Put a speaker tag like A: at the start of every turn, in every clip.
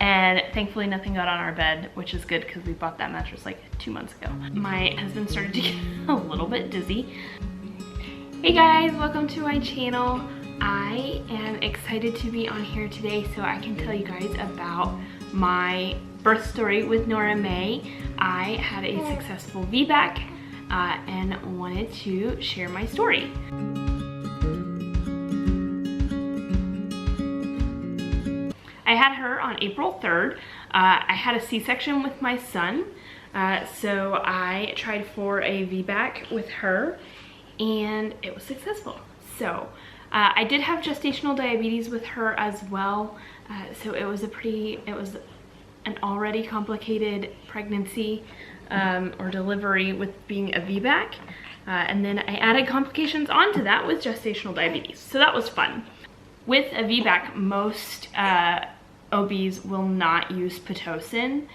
A: and thankfully nothing got on our bed, which is good because we bought that mattress like 2 months ago. My husband started to get a little bit dizzy. Hey guys, welcome to my channel. I am excited to be on here today so I can tell you guys about my birth story with Nora May. I had a successful VBAC and wanted to share my story. I had her on April 3rd. I had a C-section with my son, so I tried for a VBAC with her and it was successful. So I did have gestational diabetes with her as well, so it was an already complicated pregnancy or delivery with being a VBAC, and then I added complications onto that with gestational diabetes, so that was fun. With a VBAC, most OBs will not use pitocin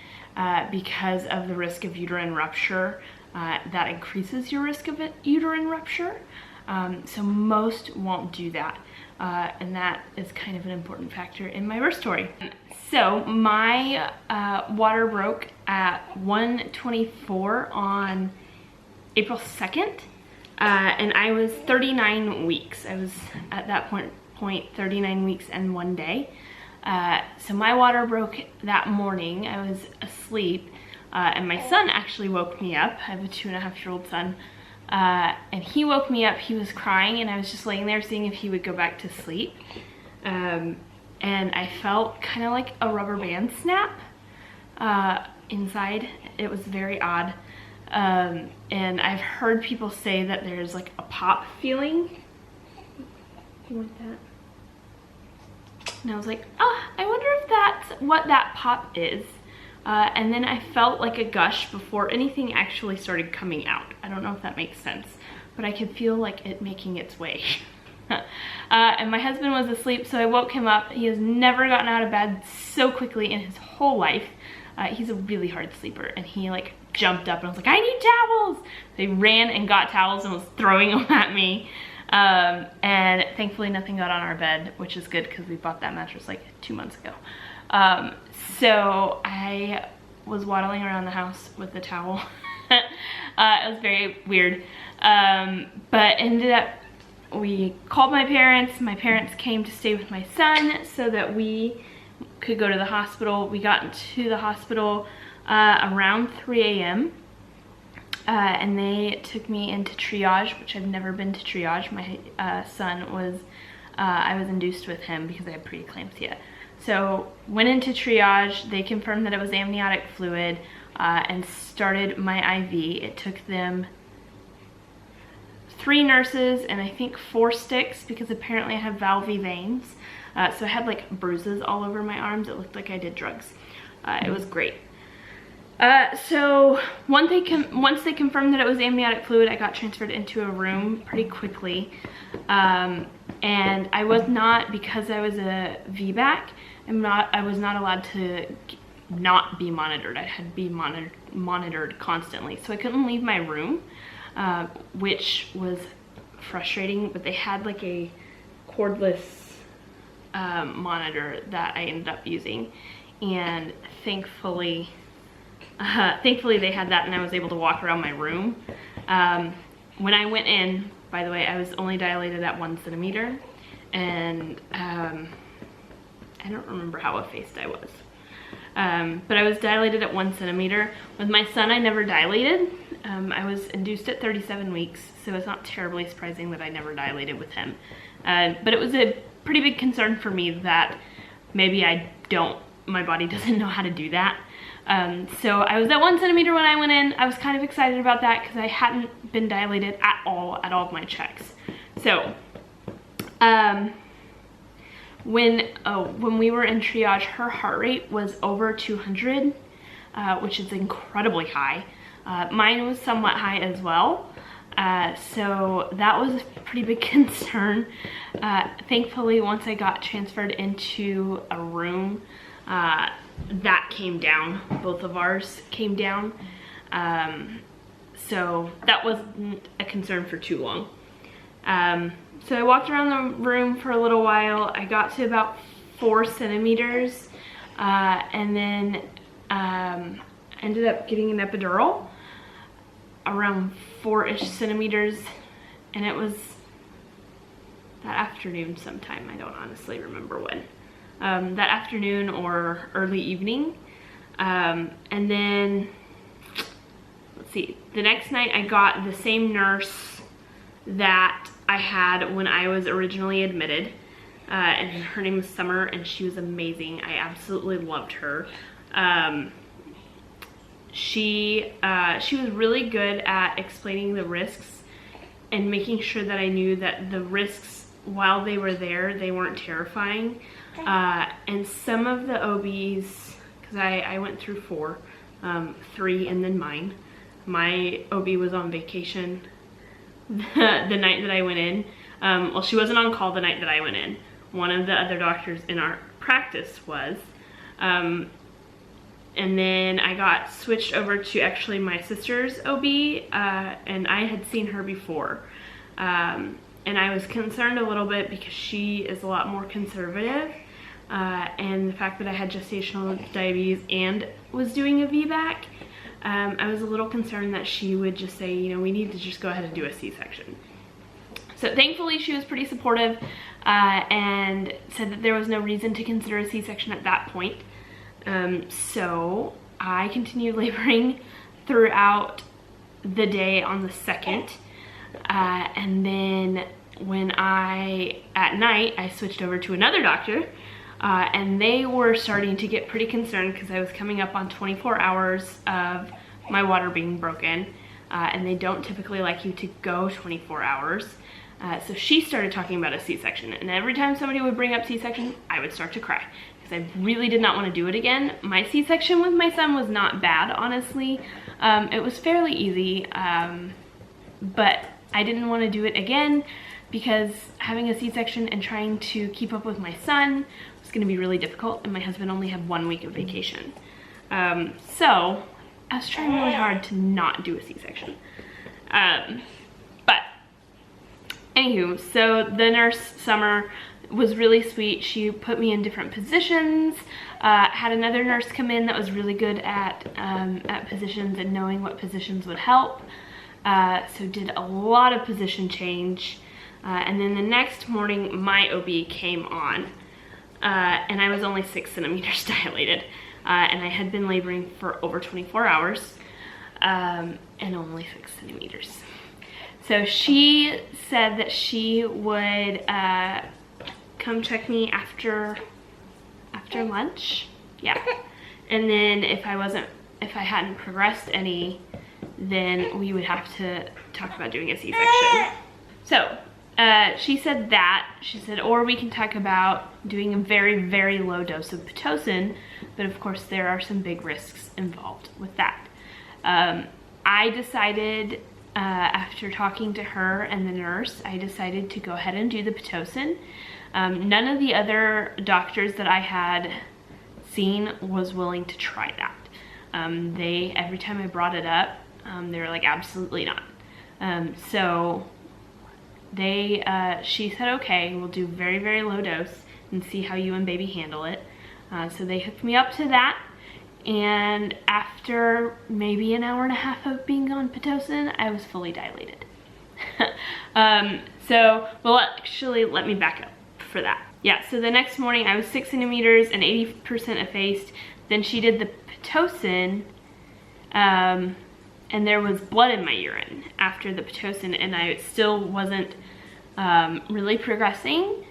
A: because of the risk of uterine rupture. That increases your risk of uterine rupture. So most won't do that. And that is kind of an important factor in my birth story. So my water broke at 1:24 on April 2nd. And I was 39 weeks. I was at that point 39 weeks and 1 day. So my water broke that morning. I was asleep, and my son actually woke me up. I have a 2.5-year-old son, and he woke me up. He was crying, and I was just laying there seeing if he would go back to sleep. And I felt kind of like a rubber band snap inside. It was very odd. And I've heard people say that there's like a pop feeling. You want that? And I was like, oh, I wonder if that's what that pop is. And then I felt like a gush before anything actually started coming out. I don't know if that makes sense, but I could feel like it making its way. And my husband was asleep, so I woke him up. He has never gotten out of bed so quickly in his whole life. He's a really hard sleeper, and he like jumped up and was like, I need towels. So he ran and got towels and was throwing them at me. And thankfully nothing got on our bed, which is good because we bought that mattress like 2 months ago. So I was waddling around the house with the towel. It was very weird. But ended up, we called my parents. My parents came to stay with my son so that we could go to the hospital. We got into the hospital around 3 a.m. And they took me into triage, which I've never been to triage. My son was, I was induced with him because I had preeclampsia. So went into triage. They confirmed that it was amniotic fluid and started my IV. It took them 3 nurses and I think 4 sticks because apparently I have valvy veins. So I had like bruises all over my arms. It looked like I did drugs. It was great. So once they confirmed that it was amniotic fluid, I got transferred into a room pretty quickly. And I was not, because I was a VBAC, I was not allowed to not be monitored. I had to be monitored constantly. So I couldn't leave my room, which was frustrating, but they had like a cordless monitor that I ended up using. And thankfully they had that and I was able to walk around my room. When I went in, by the way, I was only dilated at 1 centimeter, and I don't remember how effaced I was. But I was dilated at 1 centimeter. With my son, I never dilated. I was induced at 37 weeks, so it's not terribly surprising that I never dilated with him. But it was a pretty big concern for me that maybe my body doesn't know how to do that. So I was at 1 centimeter when I went in. I was kind of excited about that because I hadn't been dilated at all of my checks. So when we were in triage, her heart rate was over 200, which is incredibly high. Mine was somewhat high as well. So that was a pretty big concern. Thankfully, once I got transferred into a room, that came down. Both of ours came down. So that wasn't a concern for too long. So I walked around the room for a little while. I got to about 4 centimeters and then ended up getting an epidural around 4-ish centimeters, and it was that afternoon sometime. I don't honestly remember when. That afternoon or early evening. And then, let's see, the next night I got the same nurse that I had when I was originally admitted. And her name was Summer, and she was amazing. I absolutely loved her. She was really good at explaining the risks and making sure that I knew that the risks, while they were there, they weren't terrifying. And some of the OBs, because I went through 4, 3 and then mine. My OB was on vacation the night that I went in. Well, she wasn't on call the night that I went in. One of the other doctors in our practice was. And then I got switched over to actually my sister's OB, and I had seen her before. And I was concerned a little bit because she is a lot more conservative. And the fact that I had gestational diabetes and was doing a VBAC, I was a little concerned that she would just say, you know, we need to just go ahead and do a C-section. So thankfully she was pretty supportive, and said that there was no reason to consider a C-section at that point. So I continued laboring throughout the day on the 2nd. And then when at night, I switched over to another doctor, and they were starting to get pretty concerned because I was coming up on 24 hours of my water being broken, and they don't typically like you to go 24 hours. So she started talking about a C-section, and every time somebody would bring up C-section, I would start to cry because I really did not want to do it again. My C-section with my son was not bad, honestly. It was fairly easy, but I didn't want to do it again because having a C-section and trying to keep up with my son was going to be really difficult, and my husband only had 1 week of vacation. So I was trying really hard to not do a C-section. But anywho, so the nurse, Summer, was really sweet. She put me in different positions, had another nurse come in that was really good at positions and knowing what positions would help. So did a lot of position change. And then the next morning, my OB came on, and I was only 6 centimeters dilated. And I had been laboring for over 24 hours, and only 6 centimeters. So she said that she would come check me after lunch. Yeah. And then if I hadn't progressed any, then we would have to talk about doing a C-section. So she said that. She said, or we can talk about doing a very, very low dose of pitocin, but of course there are some big risks involved with that. I decided, after talking to her and the nurse, I decided to go ahead and do the pitocin. None of the other doctors that I had seen was willing to try that. Every time I brought it up, they were like, absolutely not. So she said, okay, we'll do very, very low dose and see how you and baby handle it. So they hooked me up to that. And after maybe an hour and a half of being on pitocin, I was fully dilated. Well, actually, let me back up for that. Yeah, so the next morning I was 6 centimeters and 80% effaced. Then she did the pitocin, and there was blood in my urine after the pitocin, and I still wasn't really progressing.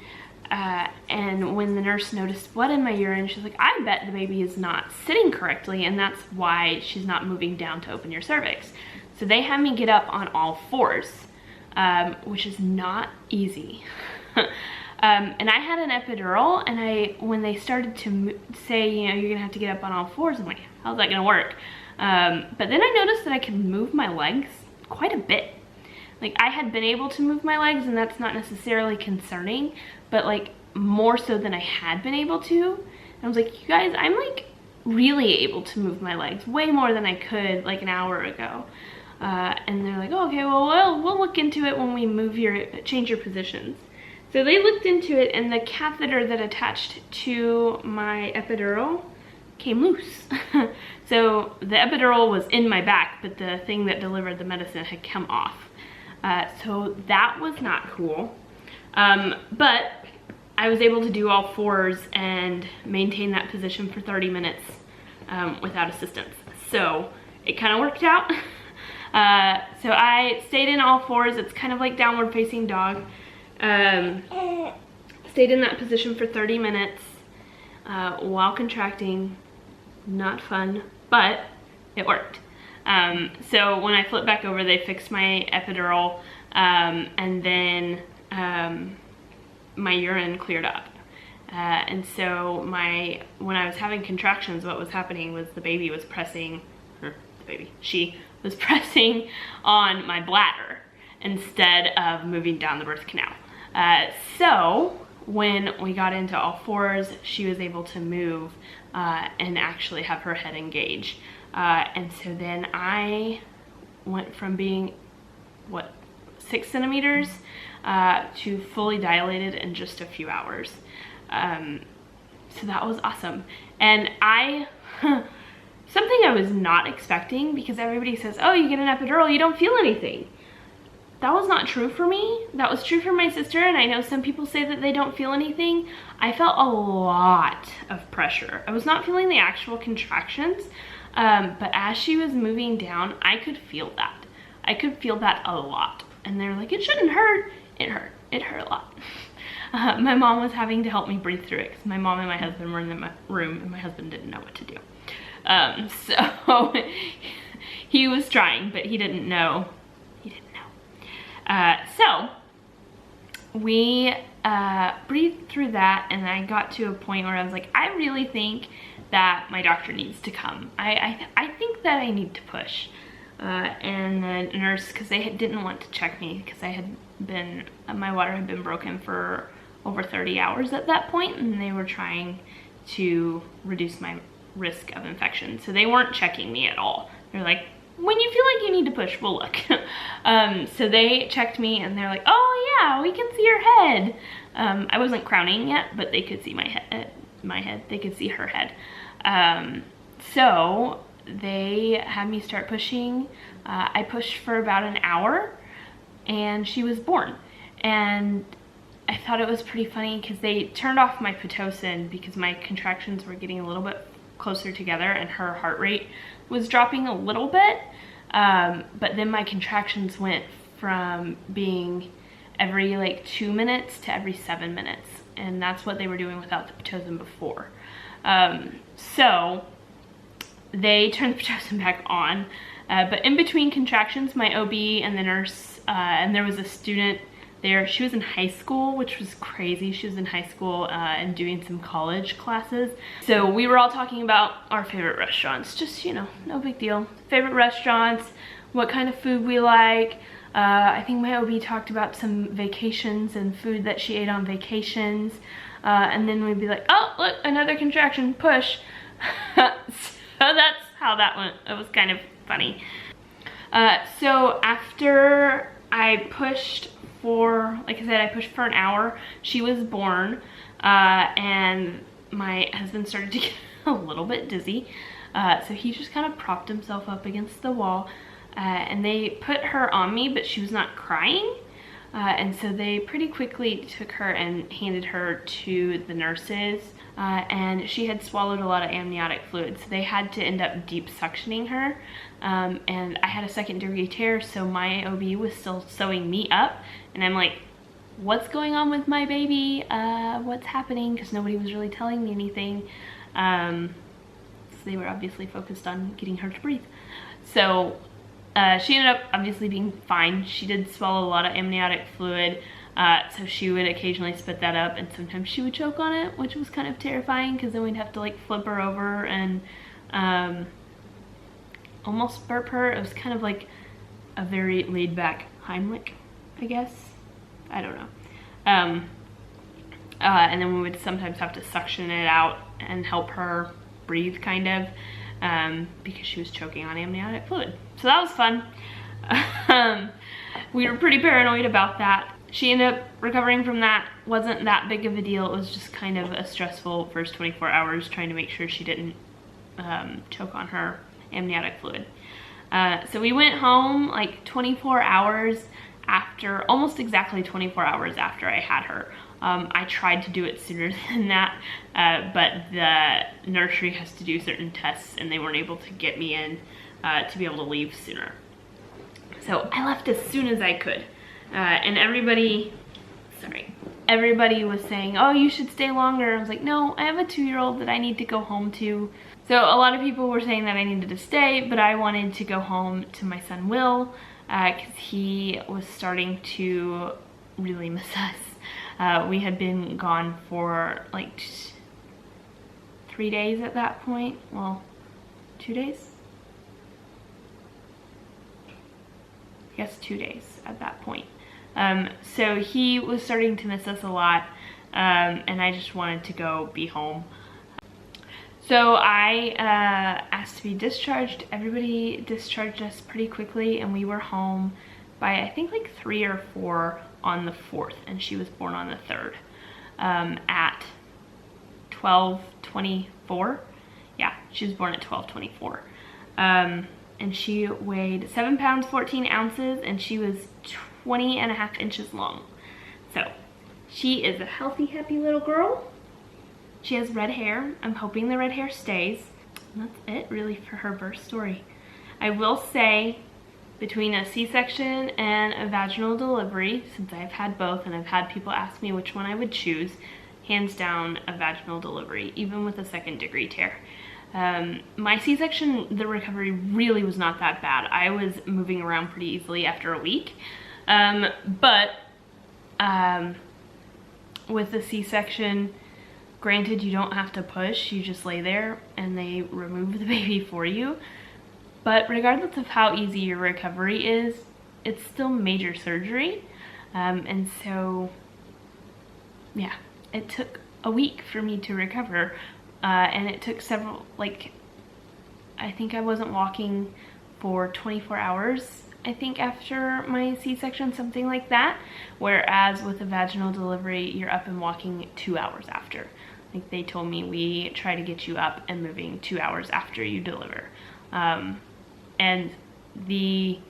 A: And when the nurse noticed blood in my urine, she's like, I bet the baby is not sitting correctly, and that's why she's not moving down to open your cervix. So they had me get up on all 4s, which is not easy. And I had an epidural, and when they started to say, you know, you're gonna have to get up on all 4s, I'm like, how's that gonna work? But then I noticed that I could move my legs quite a bit. Like, I had been able to move my legs, and that's not necessarily concerning, but like more so than I had been able to. And I was like, you guys, I'm like really able to move my legs way more than I could like an hour ago. And they're like, oh, okay, well, we'll look into it when we change your positions. So they looked into it, and the catheter that attached to my epidural came loose. So the epidural was in my back, but the thing that delivered the medicine had come off. So that was not cool. But I was able to do all fours and maintain that position for 30 minutes without assistance. So it kind of worked out. So I stayed in all fours. It's kind of like downward facing dog. Stayed in that position for 30 minutes while contracting. Not fun, but it worked. So when I flipped back over, they fixed my epidural, and then my urine cleared up. And so when I was having contractions, what was happening was the baby was pressing, she was pressing on my bladder instead of moving down the birth canal. So when we got into all fours, she was able to move and actually have her head engage. And so then I went from being, 6 centimeters to fully dilated in just a few hours. So that was awesome. And something I was not expecting, because everybody says, oh, you get an epidural, you don't feel anything. That was not true for me. That was true for my sister, and I know some people say that they don't feel anything. I felt a lot of pressure. I was not feeling the actual contractions, but as she was moving down, I could feel that. I could feel that a lot. And they're like, it shouldn't hurt. It hurt. It hurt a lot. My mom was having to help me breathe through it because my mom and my husband were in the room and my husband didn't know what to do. So he was trying, but he didn't know. So we breathed through that, and I got to a point where I was like, I really think that my doctor needs to come. I think that I need to push. And the nurse, because they didn't want to check me because my water had been broken for over 30 hours at that point, and they were trying to reduce my risk of infection. So they weren't checking me at all. They're like, when you feel like you need to push, we'll look. So they checked me, and they're like, oh yeah, we can see your head. I wasn't crowning yet, but they could see my head. They could see her head. So they had me start pushing. I pushed for about an hour, and she was born. And I thought it was pretty funny because they turned off my pitocin because my contractions were getting a little bit closer together, and her heart rate was dropping a little bit, but then my contractions went from being every like 2 minutes to every 7 minutes, and that's what they were doing without the pitocin before. So they turned the pitocin back on, but in between contractions, my OB and the nurse, and there was a student there. She was in high school, which was crazy. She was in high school and doing some college classes. So we were all talking about our favorite restaurants, just, you know, no big deal. Favorite restaurants, what kind of food we like. I think my OB talked about some vacations and food that she ate on vacations. And then we'd be like, oh, look, another contraction, push. So that's how that went. It was kind of funny. So after I pushed like I said, I pushed for an hour. She was born, and my husband started to get a little bit dizzy. So he just kind of propped himself up against the wall, and they put her on me, but she was not crying. And so they pretty quickly took her and handed her to the nurses, and she had swallowed a lot of amniotic fluid, so they had to end up deep suctioning her. And I had a second-degree tear, so my OB was still sewing me up, and I'm like, what's going on with my baby? What's happening? Because nobody was really telling me anything. So they were obviously focused on getting her to breathe. So she ended up obviously being fine. She did swallow a lot of amniotic fluid, so she would occasionally spit that up, and sometimes she would choke on it, which was kind of terrifying because then we'd have to like flip her over and almost burp her. It was kind of like a very laid back Heimlich, I guess. I don't know. And then we would sometimes have to suction it out and help her breathe, kind of, because she was choking on amniotic fluid. So that was fun. We were pretty paranoid about that. She ended up recovering from that. Wasn't that big of a deal. It was just kind of a stressful first 24 hours trying to make sure she didn't choke on her amniotic fluid. So we went home like 24 hours after, almost exactly 24 hours after I had her. I tried to do it sooner than that, but the nursery has to do certain tests and they weren't able to get me in to be able to leave sooner. So I left as soon as I could. And everybody was saying, oh, you should stay longer. I was like, no, I have a 2-year-old that I need to go home to. So a lot of people were saying that I needed to stay, but I wanted to go home to my son Will, because he was starting to really miss us. We had been gone for like 3 days at that point. Well, 2 days? I guess 2 days at that point. So he was starting to miss us a lot, and I just wanted to go be home. So I asked to be discharged. Everybody discharged us pretty quickly, and we were home by I think like 3 or 4 on the 4th, and she was born on the 3rd at 12:24. Yeah, she was born at 12:24. And she weighed 7 pounds 14 ounces, and she was 20.5 inches long. So she is a healthy, happy little girl. She has red hair. I'm hoping the red hair stays. And that's it really for her birth story. I will say, between a C-section and a vaginal delivery, since I've had both and I've had people ask me which one I would choose, hands down a vaginal delivery, even with a 2nd-degree tear. My C-section, the recovery really was not that bad. I was moving around pretty easily after a week. But with the C-section, granted, you don't have to push, you just lay there and they remove the baby for you. But regardless of how easy your recovery is, it's still major surgery. And so, yeah, it took a week for me to recover. And it took several, like, I think I wasn't walking for 24 hours, I think, after my C-section, something like that. Whereas with a vaginal delivery, you're up and walking 2 hours after. Like, they told me, we try to get you up and moving 2 hours after you deliver. And the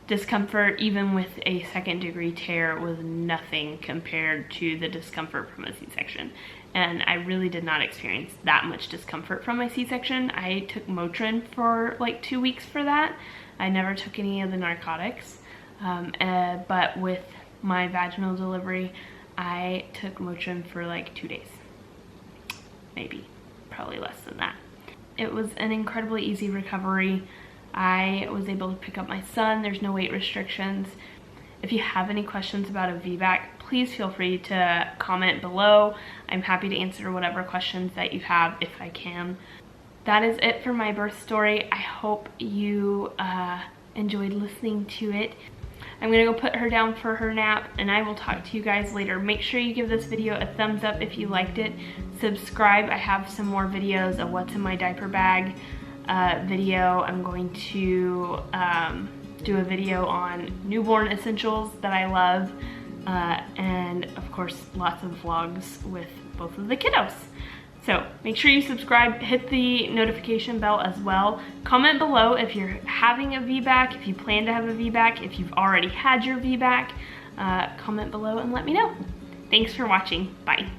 A: discomfort, even with a 2nd-degree tear, was nothing compared to the discomfort from a C-section. And I really did not experience that much discomfort from my C-section. I took Motrin for like 2 weeks for that. I never took any of the narcotics. But with my vaginal delivery, I took Motrin for like 2 days. Maybe, probably less than that. It was an incredibly easy recovery. I was able to pick up my son. There's no weight restrictions. If you have any questions about a VBAC, please feel free to comment below. I'm happy to answer whatever questions that you have if I can. That is it for my birth story. I hope you enjoyed listening to it. I'm gonna go put her down for her nap, and I will talk to you guys later. Make sure you give this video a thumbs up if you liked it. Subscribe. I have some more videos of what's in my diaper bag video. I'm going to do a video on newborn essentials that I love, and of course lots of vlogs with both of the kiddos. So make sure you subscribe, hit the notification bell as well. Comment below if you're having a VBAC, if you plan to have a VBAC, if you've already had your VBAC. Comment below and let me know. Thanks for watching. Bye.